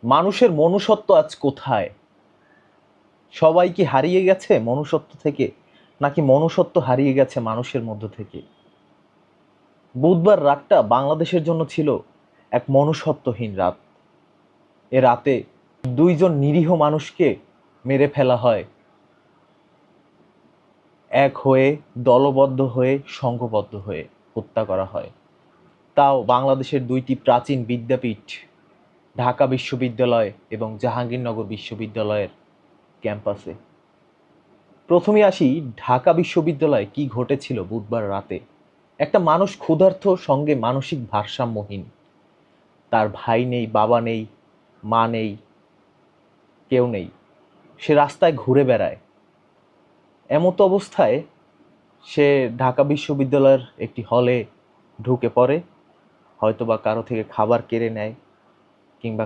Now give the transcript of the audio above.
মানুষের মনুষ্যত্ব আজ কোথায়? সবাই কি হারিয়ে গেছে মনুষ্যত্ব থেকে, নাকি মনুষ্যত্ব হারিয়ে গেছে মানুষের মধ্য থেকে? বুধবার রাতটা বাংলাদেশের জন্য ছিল এক মনুষ্যত্বহীন রাত। এ রাতে দুইজন নিরীহ মানুষকে মেরে ফেলা হয়, এক হয়ে, দলবদ্ধ হয়ে, সংঘবদ্ধ হয়ে হত্যা করা হয়। তাও বাংলাদেশের দুইটি প্রাচীন বিদ্যাপীঠ, ঢাকা বিশ্ববিদ্যালয় এবং জাহাঙ্গীরনগর বিশ্ববিদ্যালয়ের ক্যাম্পাসে। প্রথমে আসি ঢাকা বিশ্ববিদ্যালয়ে কি ঘটেছিল বুধবার রাতে। একটা মানুষ ক্ষুধার্ত, সঙ্গে মানসিক ভারসাম্যহীন। তার ভাই নেই, বাবা নেই, মা নেই, কেউ নেই। সে রাস্তায় ঘুরে বেড়ায়। এমতো অবস্থায় সে ঢাকা বিশ্ববিদ্যালয়ের একটি হলে ঢুকে পড়ে, হয়তোবা কারো থেকে খাবার কেড়ে নেয়, কিংবা